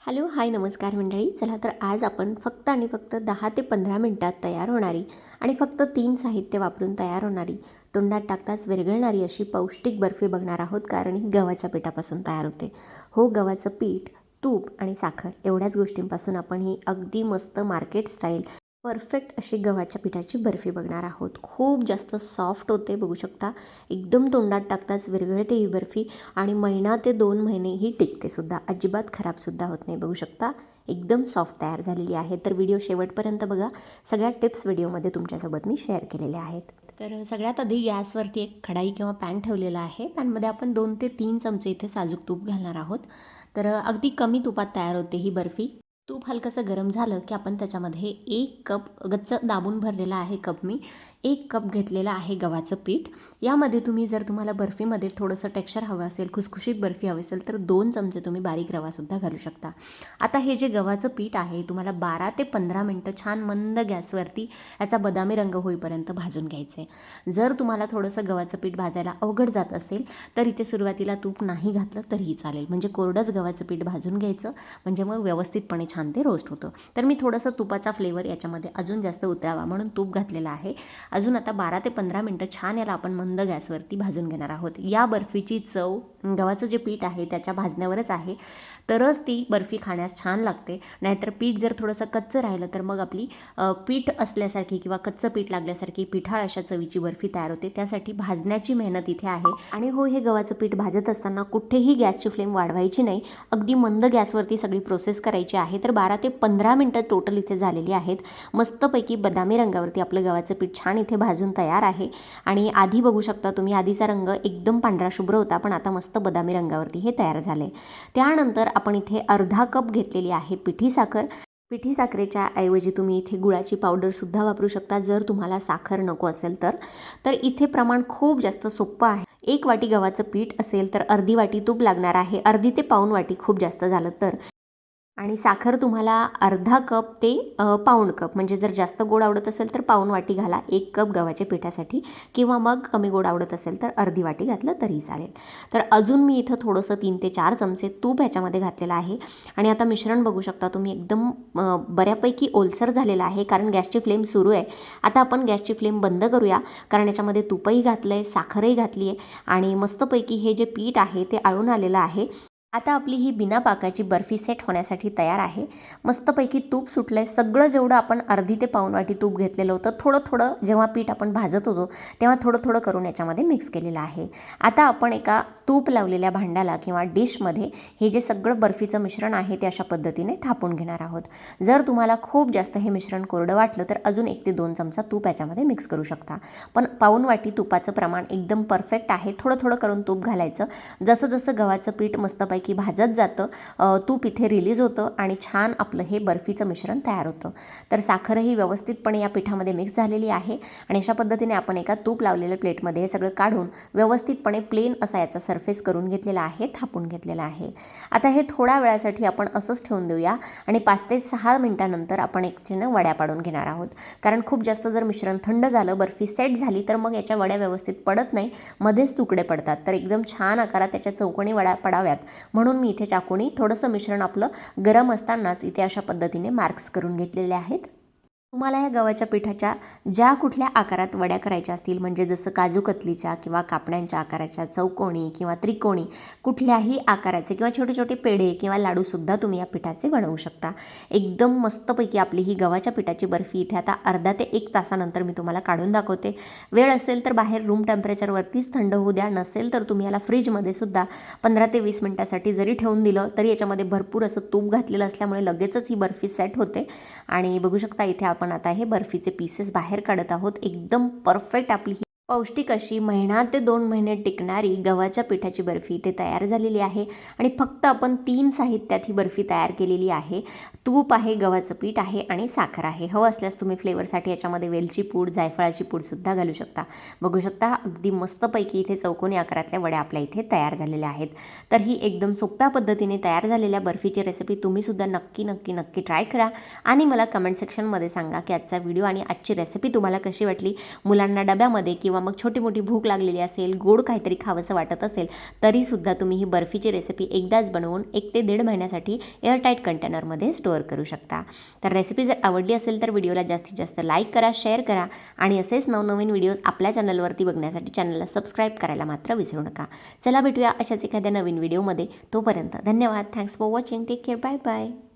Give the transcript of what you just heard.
Hello, हाय, नमस्कार मंडळी. चला तर आज आपण फक्त आणि फक्त 10 ते 15 मिनिटात तयार होणारी आणि फक्त 3 साहित्य वापरून तयार होणारी, तोंडात टाकताच विरघळणारी अशी पौष्टिक बर्फी बघणार आहोत, कारण ही गव्हाच्या पिठापासून तयार होते. हो, गव्हाचं पीठ, तूप आणि साखर एवढ्याच गोष्टींपासून आपण ही अगदी मस्त मार्केट स्टाईल परफेक्ट अशी गव्हाच्या पिठाची बर्फी बघणार आहोत. खूप जास्त सॉफ्ट होते, बघू शकता. एकदम तोंडात टाकताच विरघळते ही बर्फी आणि महिना ते 2 महिने ही टिकते सुद्धा, अजिबात खराबसुद्धा होत नाही. बघू शकता, एकदम सॉफ्ट तयार झालेली आहे. तर व्हिडिओ शेवटपर्यंत बघा. सगळ्या टिप्स व्हिडिओमध्ये तुमच्यासोबत मी शेअर केलेल्या आहेत. तर सगळ्यात आधी गॅसवरती एक कढाई किंवा पॅन ठेवलेला आहे. पॅनमध्ये आपण 2 ते 3 चमचे इथे साजूक तूप घालणार आहोत. तर अगदी कमी तुपात तयार होते ही बर्फी. तूप हलकंसं गरम झालं की आपण त्याच्यामध्ये 1 कप गच्च दाबून भरलेला आहे कप मी. 1 कप घेतलेलं आहे गव्हाचं पीठ. यामध्ये तुम्ही जर तुम्हाला बर्फीमध्ये थोडंसं टेक्स्चर हवं असेल, खुसखुशीत बर्फी हवी असेल, तर 2 चमचे तुम्ही बारीक रवासुद्धा घालू शकता. आता हे जे गव्हाचं पीठ आहे तुम्हाला 12 ते 15 मिनटं छान मंद गॅसवरती याचा बदामी रंग होईपर्यंत भाजून घ्यायचं आहे. जर तुम्हाला थोडंसं गव्हाचं पीठ भाजायला अवघड जात असेल तर इथे सुरुवातीला तूप नाही घातलं तरीही चालेल. म्हणजे कोरडंच गव्हाचं पीठ भाजून घ्यायचं, म्हणजे मग व्यवस्थितपणे छान ते रोस्ट होतं. तर मी थोडंसं तुपाचा फ्लेवर याच्यामध्ये अजून जास्त उतरावा म्हणून तूप घातलेलं आहे. अजून आता 12 ते 15 मिनटं छान याला आपण मंद गॅसवरती भाजून घेणार आहोत. या बर्फीची चव गव्हाचं जे पीठ आहे त्याच्या भाजण्यावरच आहे, तरच ती बर्फी खाण्यास छान लागते. नाहीतर पीठ जर थोडंसं कच्चं राहिलं तर मग आपली पीठ असल्यासारखी किंवा कच्चं पीठ लागल्यासारखी पिठाळ अशा चवीची बर्फी तयार होते. त्यासाठी भाजण्याची मेहनत इथे आहे. आणि हो, हे गव्हाचं पीठ भाजत असताना कुठेही गॅसची फ्लेम वाढवायची नाही, अगदी मंद गॅसवरती सगळी प्रोसेस करायची आहे. तर 12 ते 15 मिनटं टोटल इथे झालेली आहेत. मस्तपैकी बदामी रंगावरती आपलं गव्हाचं पीठ छान इथे भाजून तयार आहे. आणि आधी बघू शकता तुम्ही, आधीचा रंग एकदम पांढरा शुभ्र होता, पण आता मस्त बदामी रंगावरती हे तयार झाले. त्यानंतर आपण इथे अर्धा कप घेतलेली आहे पिठी साखर. पिठी साखरेच्या ऐवजी तुम्ही इथे गुळाची पावडरसुद्धा वापरू शकता, जर तुम्हाला साखर नको असेल तर. तर इथे प्रमाण खूप जास्त सोपं आहे. 1 वाटी गव्हाचं पीठ असेल तर अर्धी वाटी तूप लागणार आहे. अर्धी ते पाऊण वाटी खूप जास्त झालं तर. आणि साखर तुम्हाला अर्धा कप ते पाऊण कप, म्हणजे जर जास्त गोड आवडत असेल तर पाऊण वाटी घाला 1 कप गव्हाच्या पिठासाठी, किंवा मग कमी गोड आवडत असेल तर अर्धी वाटी घातलं तरी चालेल. तर अजून मी इथं थोडंसं 3 ते 4 चमचे तूप ह्याच्यामध्ये घातलेलं आहे. आणि आता मिश्रण बघू शकता तुम्ही, एकदम बऱ्यापैकी ओलसर झालेलं आहे, कारण गॅसची फ्लेम सुरू आहे. आता आपण गॅसची फ्लेम बंद करूया, कारण याच्यामध्ये तूपही घातलं आहे, साखरही घातली आहे आणि मस्तपैकी हे जे पीठ आहे ते आळून आलेलं आहे. आता आपली ही बिना पाकाची बर्फी सेट होण्यासाठी तयार आहे. मस्तपैकी तूप सुटलं आहे. सगळं जेवढं आपण अर्धी ते पाऊण वाटी तूप घेतलेलं होतं, थोडं थोडं जेव्हा पीठ आपण भाजत होतो तेव्हा थोडं थोडं करून याच्यामध्ये मिक्स केलेलं आहे. आता आपण एका तूप लावलेल्या भांड्याला किंवा डिशमध्ये हे जे सगळं बर्फीचं मिश्रण आहे ते अशा पद्धतीने थापून घेणार आहोत. जर तुम्हाला खूप जास्त हे मिश्रण कोरडं वाटलं तर अजून 1 ते 2 चमचा तूप याच्यामध्ये मिक्स करू शकता. पण पाऊण वाटी तुपाचं प्रमाण एकदम परफेक्ट आहे. थोडं थोडं करून तूप घालायचं. जसं जसं गव्हाचं पीठ मस्तपैकी की भाजत जातं, तूप इथे रिलीज होतं आणि छान आपलं हे बर्फीचं मिश्रण तयार होतं. तर साखरही व्यवस्थितपणे या पिठामध्ये मिक्स झालेली आहे. आणि अशा पद्धतीने आपण एका तूप लावलेल्या प्लेटमध्ये हे सगळं काढून व्यवस्थितपणे प्लेन असा याचा सरफेस करून घेतलेला आहे, थापून घेतलेला आहे. आता हे थोड्या वेळासाठी आपण असंच ठेवून देऊया आणि 5 ते 6 मिनिटानंतर आपण वड्या पाडून घेणार आहोत. कारण खूप जास्त जर मिश्रण थंड झालं, बर्फी सेट झाली, तर मग याच्या वड्या व्यवस्थित पडत नाही, मध्येच तुकडे पडतात. तर एकदम छान आकारात त्याच्या चौकोनी वड्या पडाव्यात म्हणून मी इथे चाकूनी थोडंसं मिश्रण आपलं गरम असतानाच इथे अशा पद्धतीने मार्क्स करून घेतलेले आहेत. तुम्हाला या गव्हाच्या पिठाच्या ज्या कुठल्या आकारात वड्या करायच्या असतील, म्हणजे जसं काजू कतलीच्या किंवा कापण्यांच्या आकाराच्या, चौकोनी किंवा त्रिकोणी, कुठल्याही आकाराचे किंवा छोटे छोटे पेढे किंवा लाडूसुद्धा तुम्ही या पिठाचे बनवू शकता. एकदम मस्तपैकी आपली ही गव्हाच्या पिठाची बर्फी इथे आता अर्धा ते 1 तासानंतर मी तुम्हाला काढून दाखवते. वेळ असेल तर बाहेर रूम टेम्परेचरवरतीच थंड होऊ द्या, नसेल तर तुम्ही याला फ्रीजमध्ये सुद्धा 15 ते 20 मिनिटासाठी जरी ठेवून दिलं तरी याच्यामध्ये भरपूर असं तूप घातलेलं असल्यामुळे लगेचच ही बर्फी सेट होते. आणि बघू शकता इथे आपण आता हे बर्फीचे पीसेस बाहेर काढत आहोत. एकदम परफेक्ट आपली ही पौष्टिक अशी महिना ते 2 महिने टिकणारी गव्हाच्या पिठाची बर्फी इथे तयार झालेली आहे. आणि फक्त आपण 3 साहित्यात ही बर्फी तयार केलेली आहे. तूप आहे, गव्हाचं पीठ आहे आणि साखर आहे. हवं असल्यास तुम्ही फ्लेवरसाठी याच्यामध्ये वेलची पूड, जायफळाची पूडसुद्धा घालू शकता. बघू शकता अगदी मस्तपैकी इथे चौकोनी आकारातल्या वड्या आपल्या इथे तयार झालेल्या आहेत. तर ही एकदम सोप्या पद्धतीने तयार झालेल्या बर्फीची रेसिपी तुम्हीसुद्धा नक्की नक्की नक्की ट्राय करा आणि मला कमेंट सेक्शनमध्ये सांगा की आजचा व्हिडिओ आणि आजची रेसिपी तुम्हाला कशी वाटली. मुलांना डब्यामध्ये किंवा मग छोटी मोठी भूक लागलेली असेल, गोड काहीतरी खावंसं वाटत असेल, तरीसुद्धा तुम्ही ही बर्फीची रेसिपी एकदाच बनवून 1 ते 1.5 महिन्यासाठी एअरटाईट कंटेनरमध्ये स्टोअर करू शकता. तर रेसिपी जर आवडली असेल तर व्हिडिओला जास्तीत जास्त लाईक करा, शेअर करा आणि असेच नवनवीन व्हिडिओज आपल्या चॅनलवरती बघण्यासाठी चॅनलला सबस्क्राईब करायला मात्र विसरू नका. चला भेटूया अशाच एखाद्या नवीन व्हिडिओमध्ये. तोपर्यंत धन्यवाद. Thanks for watching. Take care. Bye bye.